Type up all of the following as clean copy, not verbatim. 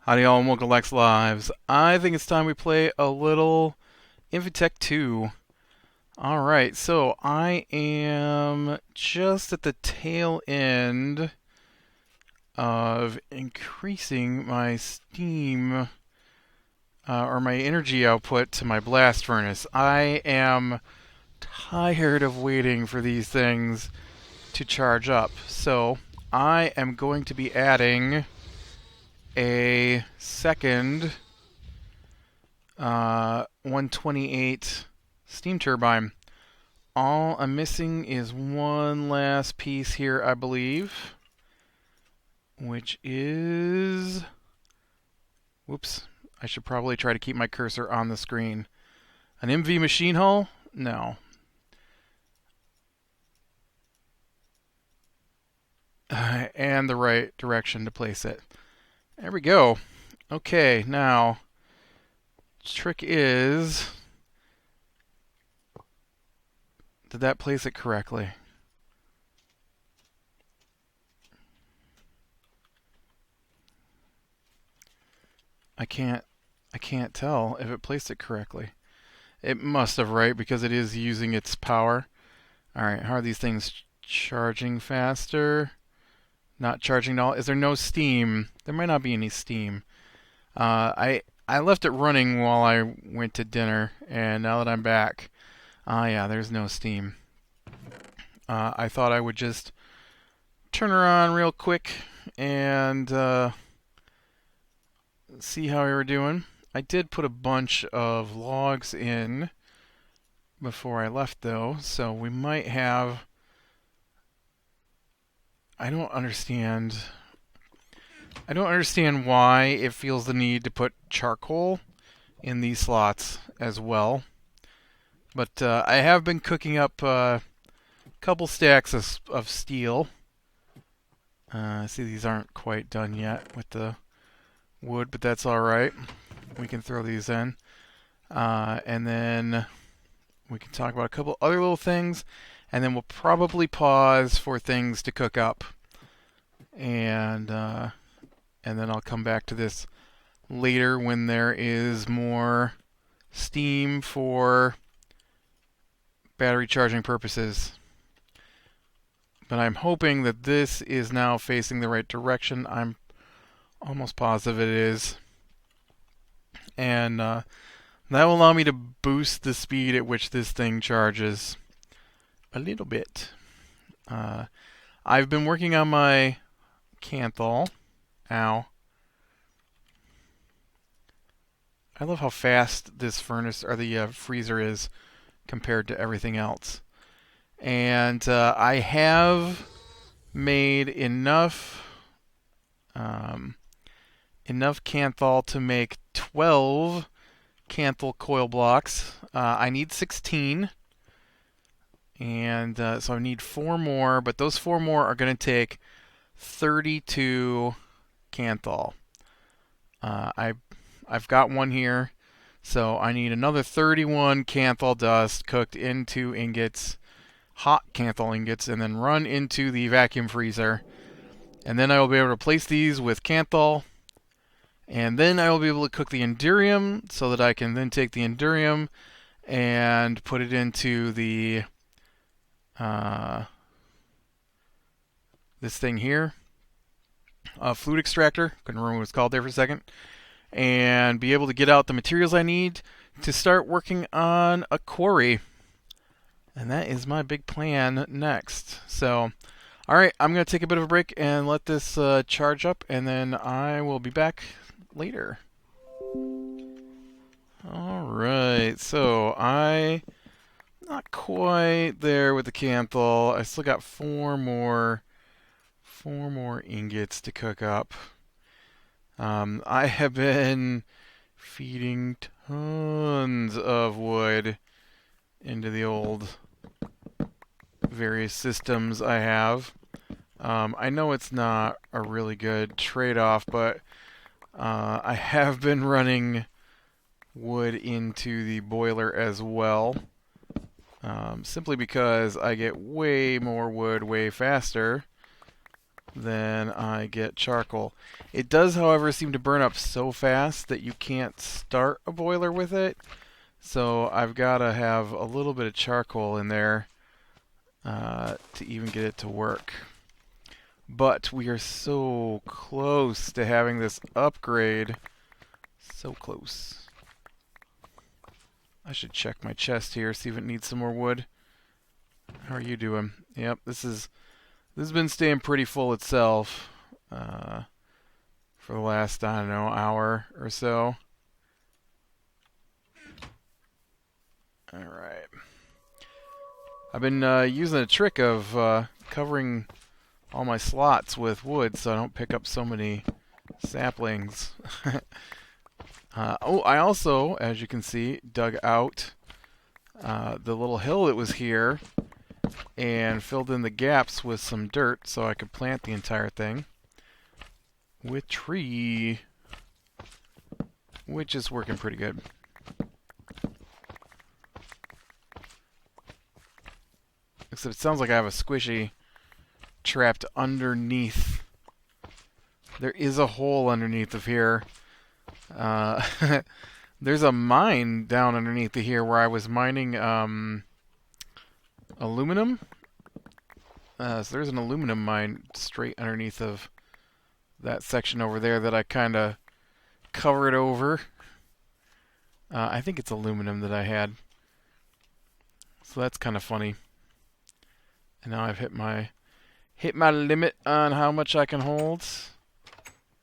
Howdy y'all and welcome to Lex Lives. I think it's time we play a little Infi-Tech 2. Alright, so I am just at the tail end of increasing my steam or my energy output to my blast furnace. I am tired of waiting for these things to charge up. So I am going to be adding a second 128 steam turbine. All I'm missing is one last piece here, I believe, which is... Whoops. I should probably try to keep my cursor on the screen. An MV machine hull? No. And the right direction to place it. There we go. Okay, now, trick is... Did that place it correctly? I can't tell if it placed it correctly. It must have, right? Because it is using its power. Alright, how are these things charging faster? Not charging at all. Is there no steam? There might not be any steam. I left it running while I went to dinner, and now that I'm back, yeah, there's no steam. I thought I would just turn her on real quick and see how we were doing. I did put a bunch of logs in before I left, though, so we might have... I don't understand why it feels the need to put charcoal in these slots as well. But I have been cooking up a couple stacks of steel. See, these aren't quite done yet with the wood, but that's alright. We can throw these in. And then we can talk about a couple other little things, and then we'll probably pause for things to cook up. And then I'll come back to this later when there is more steam for battery charging purposes. But I'm hoping that this is now facing the right direction. I'm almost positive it is. And that will allow me to boost the speed at which this thing charges a little bit. I've been working on my Kanthal. Ow. I love how fast this furnace, or the freezer is compared to everything else. And I have made enough Kanthal to make 12 Kanthal coil blocks. I need 16. And so I need 4 more, but those 4 more are going to take 32 Kanthal. I've got one here, so I need another 31 Kanthal dust cooked into ingots, hot Kanthal ingots, and then run into the vacuum freezer. And then I will be able to replace these with Kanthal, and then I will be able to cook the Endurium so that I can then take the Endurium and put it into the this thing here, a fluid extractor, couldn't remember what it's called there for a second, and be able to get out the materials I need to start working on a quarry. And that is my big plan next. So, alright, I'm going to take a bit of a break and let this charge up, and then I will be back later. Alright, so I'm not quite there with the Kanthal. I still got 4 more ingots to cook up. I have been feeding tons of wood into the old various systems I have. I know it's not a really good trade-off, but I have been running wood into the boiler as well. Simply because I get way more wood way faster then I get charcoal. It does, however, seem to burn up so fast that you can't start a boiler with it. So I've got to have a little bit of charcoal in there to even get it to work. But we are so close to having this upgrade. So close. I should check my chest here, see if it needs some more wood. How are you doing? Yep, this has been staying pretty full itself for the last, I don't know, hour or so. Alright. I've been using a trick of covering all my slots with wood so I don't pick up so many saplings. Oh, I also, as you can see, dug out the little hill that was here and filled in the gaps with some dirt so I could plant the entire thing with tree, which is working pretty good. Except it sounds like I have a squishy trapped underneath. There is a hole underneath of here. There's a mine down underneath of here where I was mining aluminum. So there's an aluminum mine straight underneath of that section over there that I kind of covered over. I think it's aluminum that I had. So that's kind of funny. And now I've hit my limit on how much I can hold.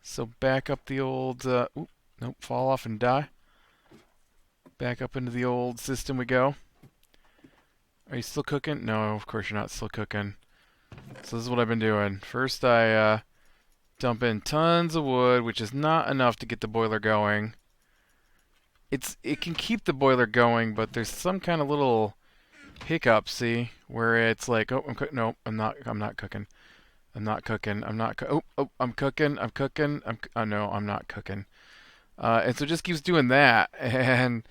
So back up the old nope, fall off and die. Back up into the old system we go. Are you still cooking? No, of course you're not still cooking. So this is what I've been doing. First I dump in tons of wood, which is not enough to get the boiler going. It can keep the boiler going, but there's some kind of little hiccup, see, where it's like, oh, no, I'm not cooking. I'm cooking. Oh, no, I'm not cooking. And so it just keeps doing that, and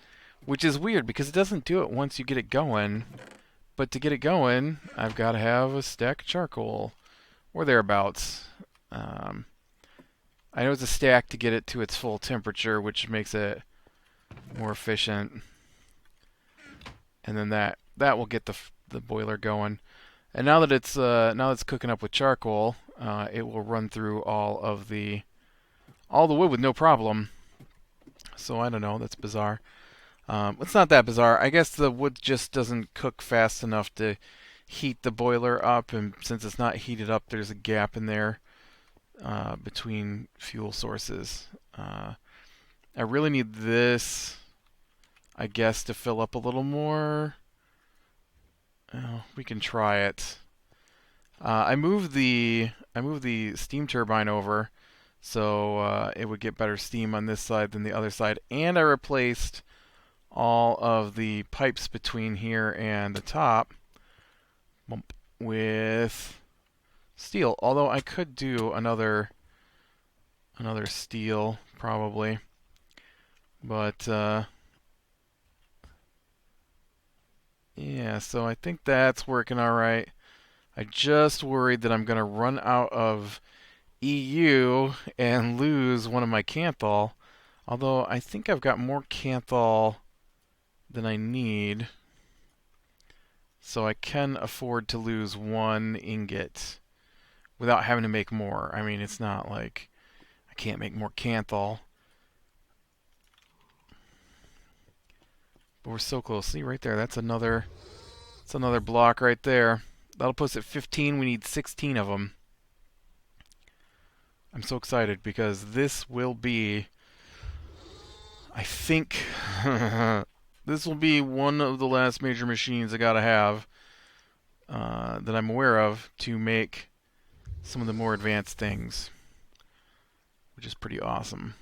which is weird because it doesn't do it once you get it going. But to get it going, I've got to have a stack of charcoal, or thereabouts. I know it's a stack to get it to its full temperature, which makes it more efficient. And then that will get the boiler going. And now that it's cooking up with charcoal, it will run through all the wood with no problem. So I don't know, that's bizarre. It's not that bizarre. I guess the wood just doesn't cook fast enough to heat the boiler up, and since it's not heated up, there's a gap in there between fuel sources. I really need this, I guess, to fill up a little more. Oh, we can try it. I moved the steam turbine over so it would get better steam on this side than the other side, and I replaced all of the pipes between here and the top with steel. Although I could do another steel probably, but yeah. So I think that's working all right. I just worried that I'm going to run out of EU and lose one of my Kanthal. Although I think I've got more Kanthal than I need. So I can afford to lose one ingot without having to make more. I mean, it's not like I can't make more Kanthal. But we're so close. See right there, that's another block right there. That'll put us at 15. We need 16 of them. I'm so excited because this will be, I think, this will be one of the last major machines I gotta have that I'm aware of to make some of the more advanced things, which is pretty awesome.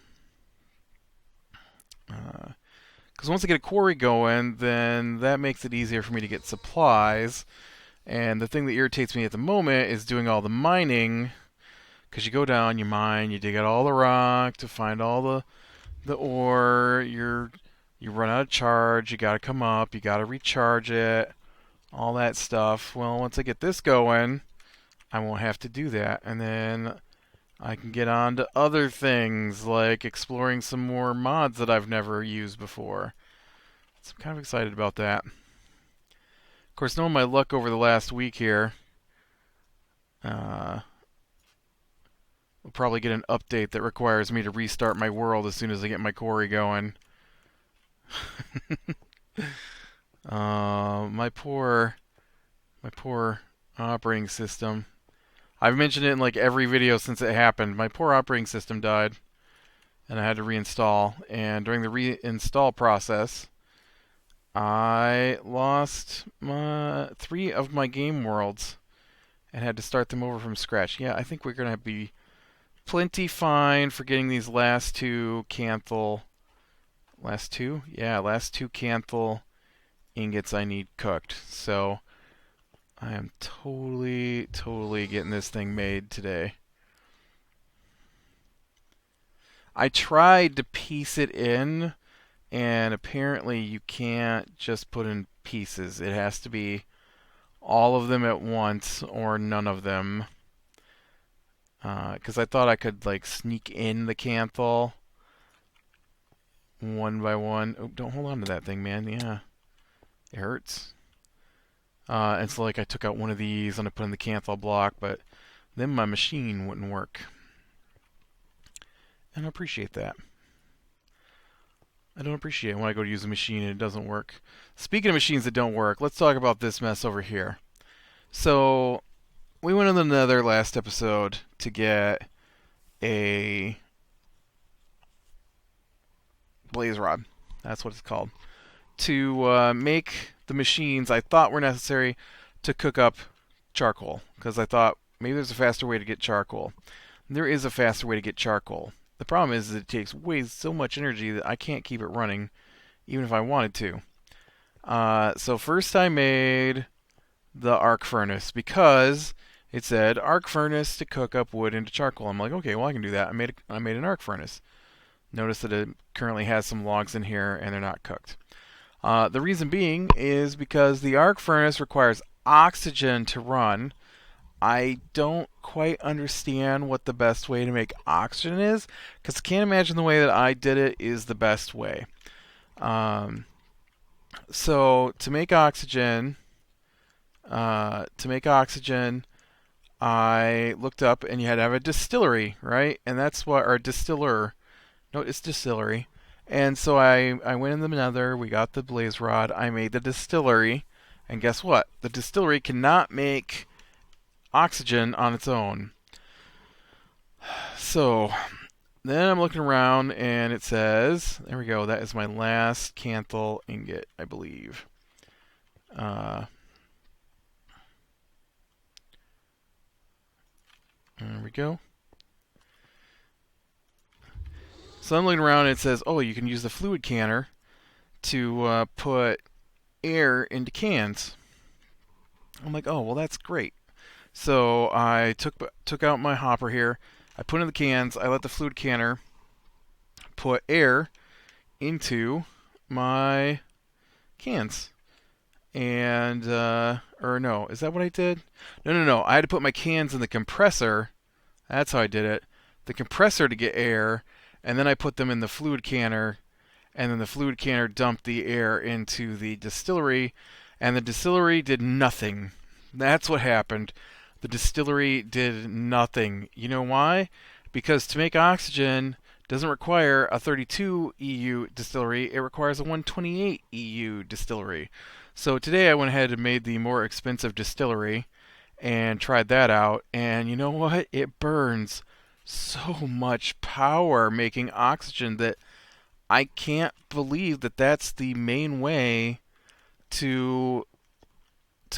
Because once I get a quarry going, then that makes it easier for me to get supplies. And the thing that irritates me at the moment is doing all the mining, because you go down, you mine, you dig out all the rock to find all the ore, you run out of charge, you gotta come up, you gotta recharge it, all that stuff. Well, once I get this going, I won't have to do that. And then I can get on to other things, like exploring some more mods that I've never used before. So I'm kind of excited about that. Of course, knowing my luck over the last week here, we'll probably get an update that requires me to restart my world as soon as I get my quarry going. My poor operating system. I've mentioned it in like every video since it happened. My poor operating system died, and I had to reinstall. And during the reinstall process, I lost 3 of my game worlds and had to start them over from scratch. Yeah, I think we're going to be plenty fine for getting these last 2 Kanthal. Last 2? Yeah, last 2 Kanthal ingots I need cooked. So I am totally getting this thing made today. I tried to piece it in, and apparently you can't just put in pieces. It has to be all of them at once or none of them. Because I thought I could like sneak in the Kanthal one by one. Oh, don't hold on to that thing, man. Yeah, it hurts. And so like I took out one of these and I put in the Kanthal block, but then my machine wouldn't work. And I appreciate that. I don't appreciate it when I go to use a machine and it doesn't work. Speaking of machines that don't work, let's talk about this mess over here. So, we went in the Nether last episode to get a blaze rod. That's what it's called. To make the machines I thought were necessary to cook up charcoal. Because I thought maybe there's a faster way to get charcoal. And there is a faster way to get charcoal. The problem is that it takes so much energy that I can't keep it running, even if I wanted to. So first I made the arc furnace because it said arc furnace to cook up wood into charcoal. I'm like, okay, well I can do that. I made an arc furnace. Notice that it currently has some logs in here and they're not cooked. The reason being is because the arc furnace requires oxygen to run. I don't quite understand what the best way to make oxygen is, because I can't imagine the way that I did it is the best way. So to make oxygen, I looked up and you had to have a distillery, right? And that's what, or distiller. No, it's distillery. And so I went in the Nether, we got the blaze rod, I made the distillery, and guess what? The distillery cannot make oxygen on its own. So then I'm looking around and it says, there we go, that is my last Kanthal ingot, I believe. There we go. So I'm looking around and it says, oh, you can use the fluid canner to put air into cans. I'm like, oh, well, that's great. So I took out my hopper here. I put in the cans. I let the fluid canner put air into my cans. And, or no, is that what I did? No. I had to put my cans in the compressor. That's how I did it. The compressor to get air, and then I put them in the fluid canner, and then the fluid canner dumped the air into the distillery, and the distillery did nothing. That's what happened. The distillery did nothing. You know why? Because to make oxygen doesn't require a 32 EU distillery, it requires a 128 EU distillery. So today I went ahead and made the more expensive distillery and tried that out, and you know what? It burns so much power making oxygen that I can't believe that that's the main way to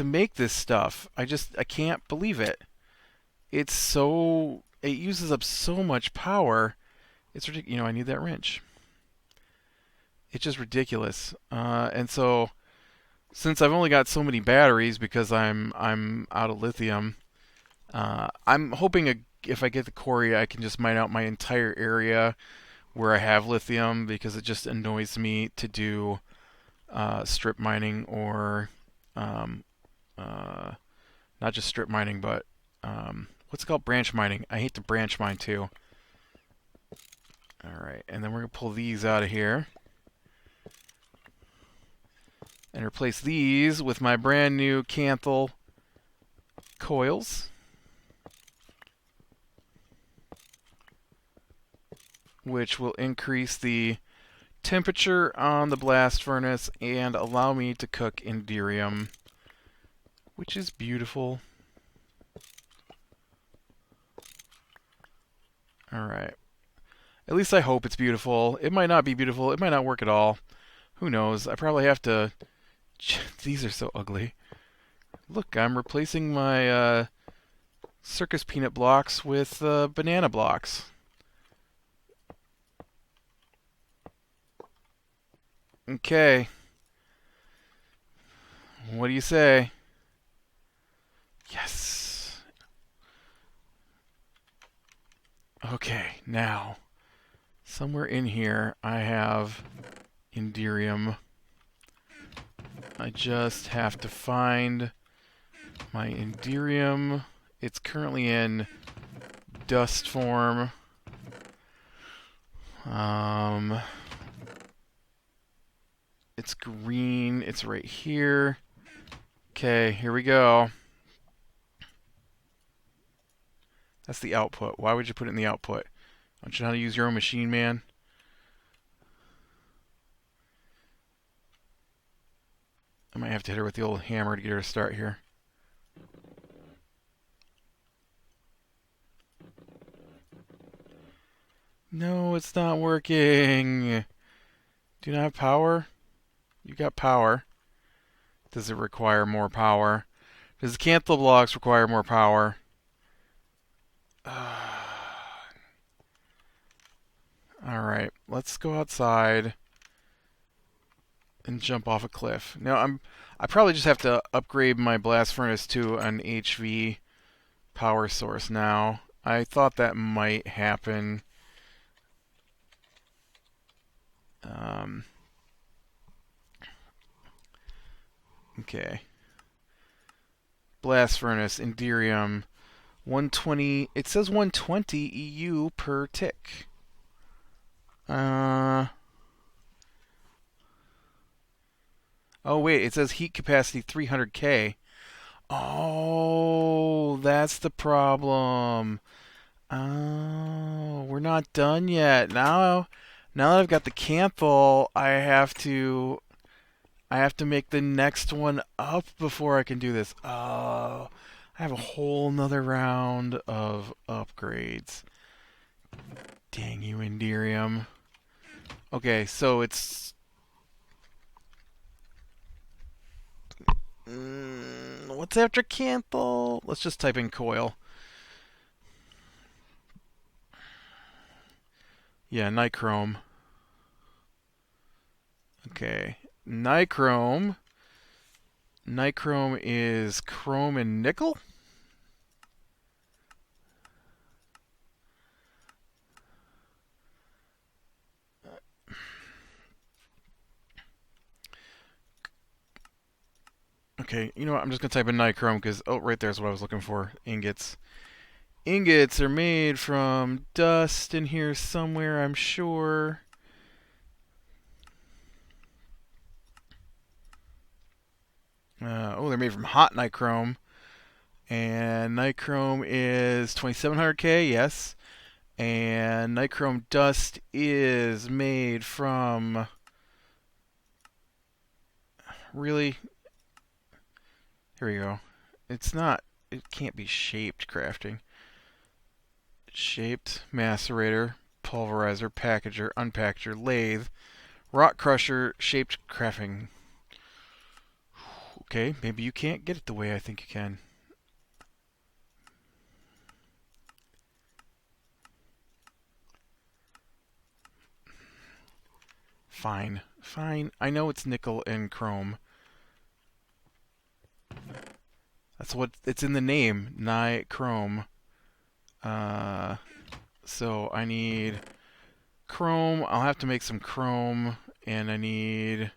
make this stuff. I can't believe it. It uses up so much power. It's ridiculous. You know, I need that wrench. It's just ridiculous. And so, since I've only got so many batteries because I'm out of lithium, I'm hoping if I get the quarry, I can just mine out my entire area where I have lithium, because it just annoys me to do strip mining or not just strip mining, but What's it called? Branch mining. I hate to branch mine too. Alright, and then we're going to pull these out of here. And replace these with my brand new Kanthal coils. Which will increase the temperature on the blast furnace and allow me to cook Indirium, which is beautiful. Alright. At least I hope it's beautiful. It might not be beautiful. It might not work at all. Who knows? I probably have to... These are so ugly. Look, I'm replacing my circus peanut blocks with banana blocks. Okay. What do you say? Yes. Okay, now, somewhere in here I have Indirium. I just have to find my Indirium. It's currently in dust form. It's green. It's right here. Okay, here we go. That's the output. Why would you put it in the output? Don't you know how to use your own machine, man? I might have to hit her with the old hammer to get her to start here. No, it's not working. Do you not have power? You got power. Does it require more power? Does the Kanthal blocks require more power? Alright, let's go outside and jump off a cliff. Now, I probably just have to upgrade my blast furnace to an HV power source now. I thought that might happen. Okay. Blast furnace, Indirium, 120. It says 120 EU per tick. Oh wait, it says heat capacity 300K. Oh, that's the problem. Oh, we're not done yet. Now that I've got the Kanthal, I have to make the next one up before I can do this. Oh, I have a whole nother round of upgrades. Dang you, Indirium. Okay, so it's... what's after Kanthal? Let's just type in coil. Yeah, nichrome. Okay, nichrome. Nichrome is chrome and nickel? Okay, you know what? I'm just going to type in nichrome because, oh, right there's what I was looking for. Ingots. Ingots are made from dust in here somewhere, I'm sure. Oh, they're made from hot nichrome. And nichrome is 2700K, yes. And nichrome dust is made from... Really? Here we go. It's not... It can't be shaped crafting. Shaped, macerator, pulverizer, packager, unpackager, lathe, rock crusher, shaped crafting. Okay, maybe you can't get it the way I think you can. Fine. Fine. I know it's nickel and chrome. That's what it's in the name. Nichrome. So I need chrome. I'll have to make some chrome. And I need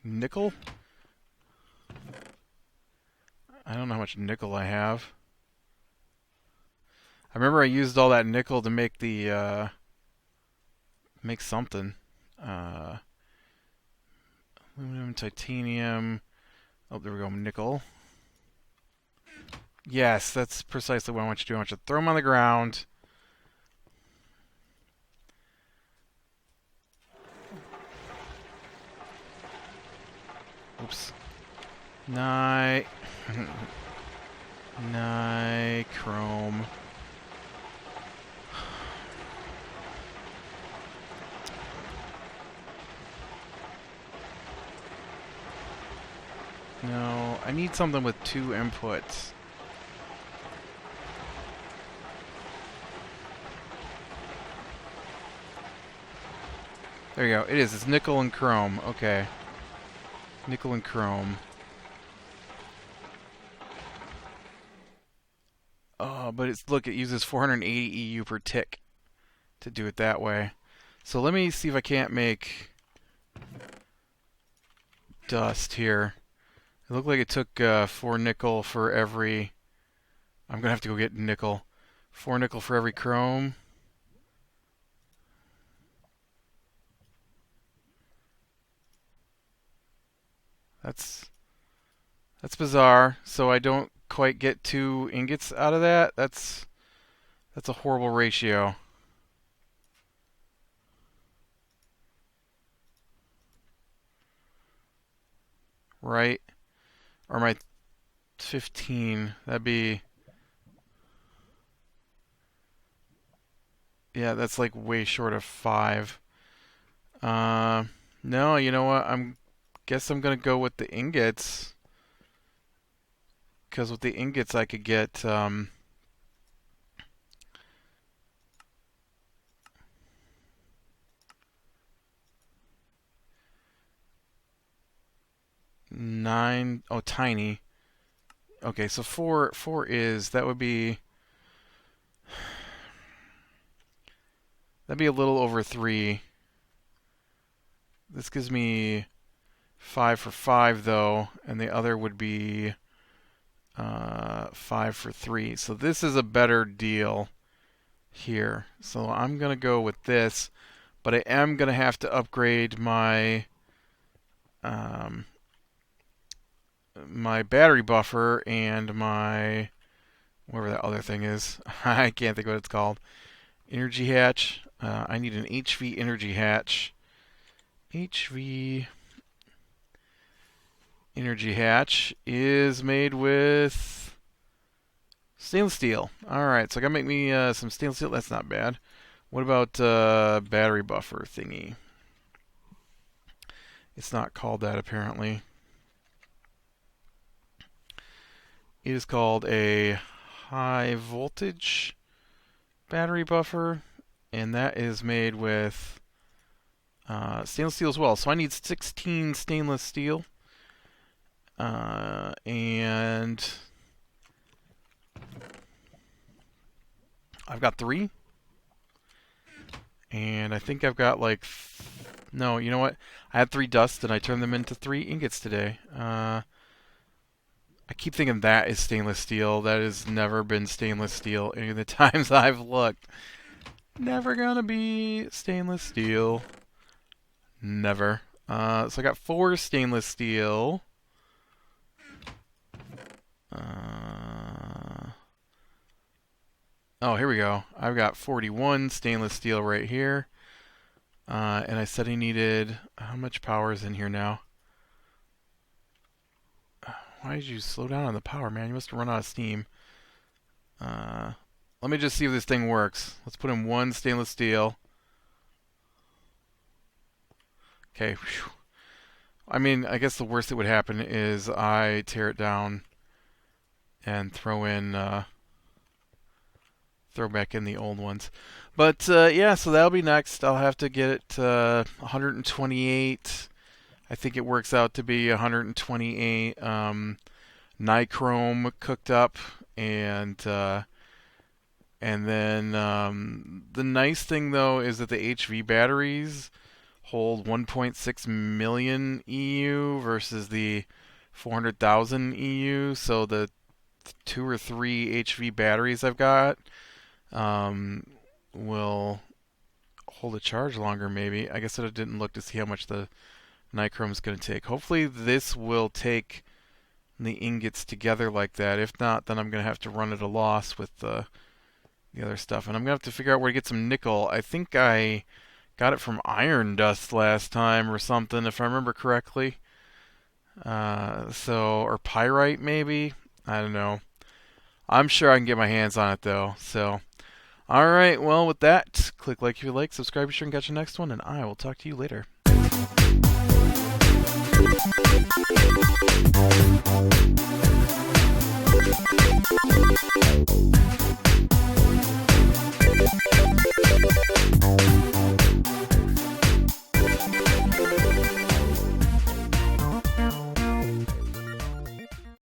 nickel. I don't know how much nickel I have. I remember I used all that nickel to make the make something. Uh, Aluminum, titanium. Oh, there we go. Nickel. Yes, that's precisely what I want you to do. I want you to throw them on the ground. Oops. Chrome. No, I need something with 2 inputs. There you go. It is. It's nickel and chrome. Okay. Nickel and chrome. Oh, but it's look, it uses 480 EU per tick to do it that way. So let me see if I can't make dust here. It looked like it took 4 nickel for every... I'm going to have to go get nickel. 4 nickel for every chrome. That's bizarre. So I don't quite get 2 ingots out of that. That's a horrible ratio. Right? Or am I 15? That'd be... Yeah, that's like way short of 5. No, you know what? Guess I'm gonna go with the ingots. Because with the ingots I could get 9. Oh, tiny. Okay, so 4 is that would be that'd be a little over 3. This gives me 5 for 5 though, and the other would be 5 for 3. So this is a better deal here. So I'm gonna go with this, but I am gonna have to upgrade my my battery buffer and my whatever that other thing is. I can't think what it's called. Energy hatch. I need an HV energy hatch. HV energy hatch is made with stainless steel. Alright, so I gotta make me some stainless steel. That's not bad. What about battery buffer thingy? It's not called that apparently. It is called a high voltage battery buffer, and that is made with stainless steel as well. So I need 16 stainless steel, and I've got 3, and I think I've got like no, you know what? I had 3 dust and I turned them into 3 ingots today. I keep thinking that is stainless steel. That has never been stainless steel any of the times I've looked. Never gonna be stainless steel. Never. So I got 4 stainless steel. Oh, here we go. I've got 41 stainless steel right here. And I said I needed... How much power is in here now? Why did you slow down on the power, man? You must have run out of steam. Let me just see if this thing works. Let's put in 1 stainless steel. Okay. Whew. I mean, I guess the worst that would happen is I tear it down and throw back in the old ones. But yeah, so that'll be next. I'll have to get it 128. I think it works out to be 128 nichrome cooked up, and then the nice thing though is that the HV batteries hold 1.6 million EU versus the 400,000 EU, so the 2 or 3 HV batteries I've got will hold a charge longer maybe. I guess I didn't look to see how much the nichrome is going to take. Hopefully this will take the ingots together like that. If not, then I'm going to have to run at a loss with the other stuff. And I'm going to have to figure out where to get some nickel. I think I got it from iron dust last time or something, if I remember correctly. Or pyrite maybe? I don't know. I'm sure I can get my hands on it though. So, alright, well with that, click like if you like, subscribe, be sure and catch the next one, and I will talk to you later.